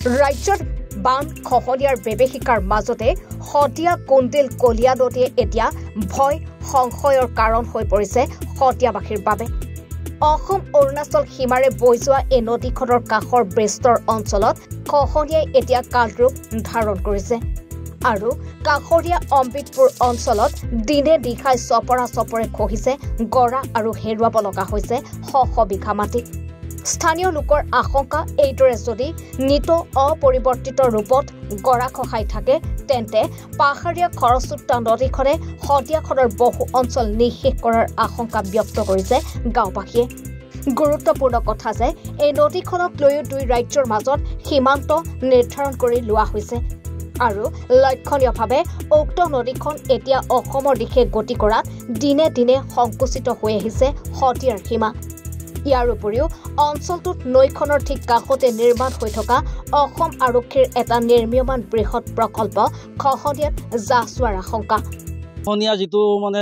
ৰাজ্যৰ বান খহনীয়াৰ বিভীষিকাৰ মাজতে শদিয়া কুন্দিল কলিয়া নদীয়ে এতিয়া ভয় সংশয়ৰ কাৰণ হৈ পৰিছে শদিয়াবাসীৰ বাবে। অসম অৰুণাচল সীমাৰে বৈ যোৱা এই নদীখনৰ কাষৰ বিস্তৰ অঞ্চলত খহনীয়াই এতিয়া কালৰূপ ধাৰণ কৰিছে আৰু কাষৰীয়া অমৃতপুৰ অঞ্চলত দিনে নিশাই চপৰা চপৰে খহিছে গৰা আৰু হেৰুৱাব লগা হৈছে শ শ বিঘা মাটি। স্থানীয় লোকৰ আশংকা এইদৰে যদি নিত অপৰিৱৰ্তিত ৰূপত গৰা খহাই থাকে তেন্তে পাহাৰীয়া খৰস্ৰোতা নদীখনে শদিয়াখনৰ বহু অঞ্চল নিঃশেষ কৰাৰ আশংকা ব্যক্ত কৰিছে গাঁওবাসীয়ে। গুৰুত্বপূৰ্ণ কথা যে এই নদীখনক লৈও দুই ৰাজ্যৰ মাজত সীমান্ত নিৰ্ধাৰণ কৰি লোৱা হৈছে আৰু লক্ষণীয়ভাৱে উক্ত নদীখন এতিয়া অসমৰ দিশে গতি কৰাত দিনে দিনে সংকুচিত হৈ আহিছে শদিয়াৰ সীমা। ইয়াৰ উপৰিও অঞ্চলটোত নৈখনৰ ঠিক কাষতে নিৰ্মাণ হৈ থকা অসম আৰক্ষীৰ এটা নিৰ্মীয়মান বৃহৎ প্ৰকল্প খহনীয়াত জাহ যোৱাৰ আশংকা। খহনীয়া যিটো মানে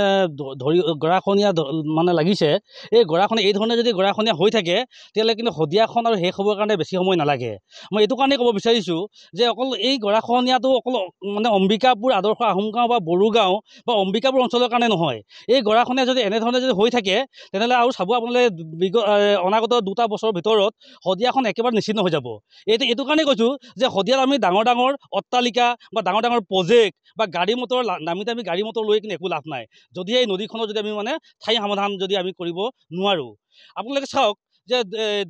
গৰাখহনীয়া মানে লাগিছে, এই গৰাখহনীয়া এই ধৰণে যদি গৰাখহনীয়া হৈ থাকে তেতিয়াহ'লে কিন্তু শদিয়াখন আৰু শেষ হ'বৰ কাৰণে বেছি সময় নালাগে। মই এইটো কাৰণেই ক'ব বিচাৰিছোঁ যে অকল এই গৰাখহনীয়াটো অকল মানে অম্বিকাপুৰ আদৰ্শ আহোমগাঁও বা বড়োগাঁও বা অম্বিকাপুৰ অঞ্চলৰ কাৰণে নহয়। এই গৰাখহনীয়া যদি এনেধৰণে যদি হৈ থাকে তেনেহ'লে আৰু চাব আপোনালোকে অনাগত 2টা বছৰৰ ভিতৰত শদিয়াখন একেবাৰে নিশ্চিন্ন হৈ যাব। এইটো কাৰণেই কৈছোঁ যে শদিয়াত আমি ডাঙৰ ডাঙৰ অট্টালিকা বা ডাঙৰ ডাঙৰ প্ৰজেক্ট বা গাড়ী মটৰ দামী দামী গাড়ী মটৰ লৈ কিন্তু একো লাভ নাই যদি এই নদীখনৰ যদি আমি মানে স্থায়ী সমাধান যদি আমি কৰিব নোৱাৰোঁ। আপোনালোকে চাওক যে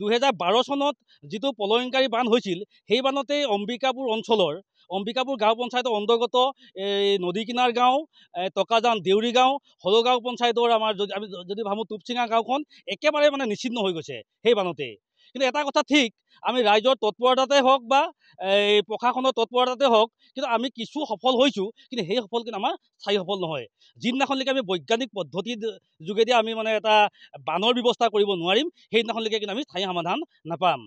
2012 চনত যিটো প্ৰলয়ংকাৰী বান হৈছিল সেই বানতেই অম্বিকাপুৰ অঞ্চলৰ অম্বিকাপুৰ গাঁও পঞ্চায়তৰ অন্তৰ্গত নদী কিনাৰ গাঁও টকাজান দেউৰী গাঁও হলগাঁও পঞ্চায়তৰ আমাৰ আমি যদি ভাবোঁ টুপচিঙা গাঁওখন একেবাৰে মানে নিশ্চিন্ন হৈ গৈছে সেই বানতেই। কিন্তু এটা কথা ঠিক, আমি ৰাইজৰ তৎপৰতাতে হওক বা এই প্ৰশাসনৰ তৎপৰতাতে হওক কিন্তু আমি কিছু সফল হৈছোঁ, কিন্তু সেই সফল কিন্তু আমাৰ স্থায়ী সফল নহয়। যিদিনাখনলৈকে আমি বৈজ্ঞানিক পদ্ধতিৰ যোগেদি আমি মানে এটা বানৰ ব্যৱস্থা কৰিব নোৱাৰিম সেইদিনাখনলৈকে কিন্তু আমি স্থায়ী সমাধান নাপাম।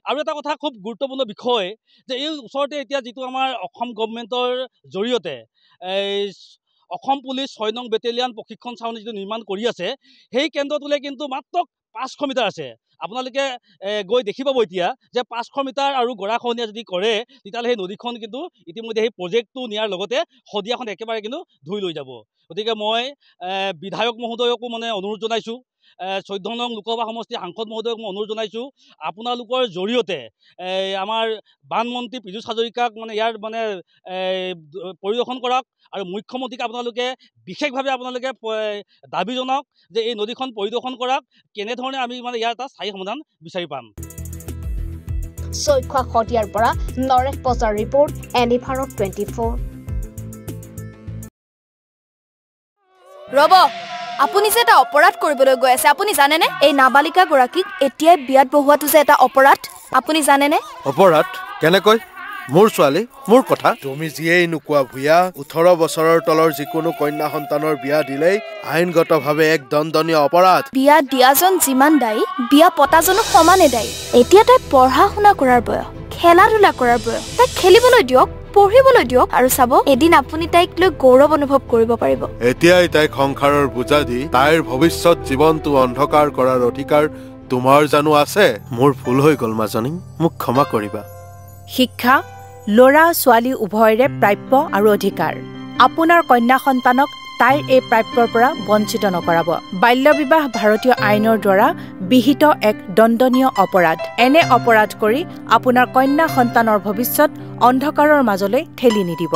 আৰু এটা কথা খুব গুৰুত্বপূৰ্ণ বিষয় যে এই ওচৰতে এতিয়া যিটো আমাৰ অসম গভৰ্ণমেণ্টৰ জৰিয়তে অসম পুলিচ 6 নং বেটেলিয়ান প্ৰশিক্ষণ চাউনি যিটো নিৰ্মাণ কৰি আছে সেই কেন্দ্ৰটোলৈ কিন্তু মাত্ৰ 500 মিটাৰ আছে। আপোনালোকে গৈ দেখি পাব এতিয়া যে 500 মিটাৰ আৰু গৰাখহনীয়া যদি কৰে তেতিয়াহ'লে সেই নদীখন কিন্তু ইতিমধ্যে সেই প্ৰজেক্টটো নিয়াৰ লগতে শদিয়াখন একেবাৰে কিন্তু ধুই লৈ যাব। গতিকে মই বিধায়ক মহোদয়কো মানে অনুৰোধ জনাইছোঁ, 14 নং লোকসভা সমষ্টিৰ সাংসদ মহোদয়ক মই অনুৰোধ জনাইছোঁ আপোনালোকৰ জৰিয়তে আমাৰ বানমন্ত্ৰী পীযুষ হাজৰিকাক মানে ইয়াৰ মানে পৰিদৰ্শন কৰক আৰু মুখ্যমন্ত্ৰীক আপোনালোকে বিশেষভাৱে আপোনালোকে দাবী জনাওক যে এই নদীখন পৰিদৰ্শন কৰক, কেনেধৰণে আমি মানে ইয়াৰ এটা স্থায়ী সমাধান বিচাৰি পাম। চৈখোৱা শদিয়াৰ পৰা নৰেশ বজাৰ ৰিপৰ্ট এনিভাৰত 24। ৰব, আপুনি যে এটা অপৰাধ কৰিবলৈ গৈ আছে আপুনি জানেনে? এই নাবালিকা গৰাকীক এতিয়াই বিয়াত বহোৱাটো যে এটা অপৰাধ আপুনি জানেনে? অপৰাধ কেনেকৈ? মোৰ ছোৱালী, মোৰ কথা। তুমি যিয়েই নোকোৱা ভূঞা, 18 বছৰৰ তলৰ যিকোনো কন্যা সন্তানৰ বিয়া দিলেই আইনগতভাৱে এক দণ্ডনীয় অপৰাধ। বিয়া দিয়াজন যিমান দায়ী, বিয়া পতাজনো সমানে দায়ী। এতিয়া তাই পঢ়া শুনা কৰাৰ বয়স, খেলা ধূলা কৰাৰ বয়স। তাইক খেলিবলৈ দিয়ক, পঢ়িবলৈ দিয়ক আৰু চাব এদিন আপুনি তাইক লৈ গৌৰৱ অনুভৱ কৰিব পাৰিব। এতিয়াই তাইক সংসাৰৰ বোজা দি তাইৰ ভৱিষ্যত জীৱনটো অন্ধকাৰ কৰাৰ অধিকাৰ তোমাৰ জানো আছে? মোৰ ভুল হৈ গ'ল মাজনী, মোক ক্ষমা কৰিবা। শিক্ষা ল'ৰা ছোৱালী উভয়ৰে প্ৰাপ্য আৰু অধিকাৰ। আপোনাৰ কন্যা সন্তানক তাইৰ এই প্ৰাপ্যৰ পৰা বঞ্চিত নকৰাব। বাল্য বিবাহ ভাৰতীয় আইনৰ দ্বাৰা বিহিত এক দণ্ডনীয় অপৰাধ। এনে অপৰাধ কৰি আপোনাৰ কন্যা সন্তানৰ ভৱিষ্যত অন্ধকাৰৰ মাজলৈ ঠেলি নিদিব।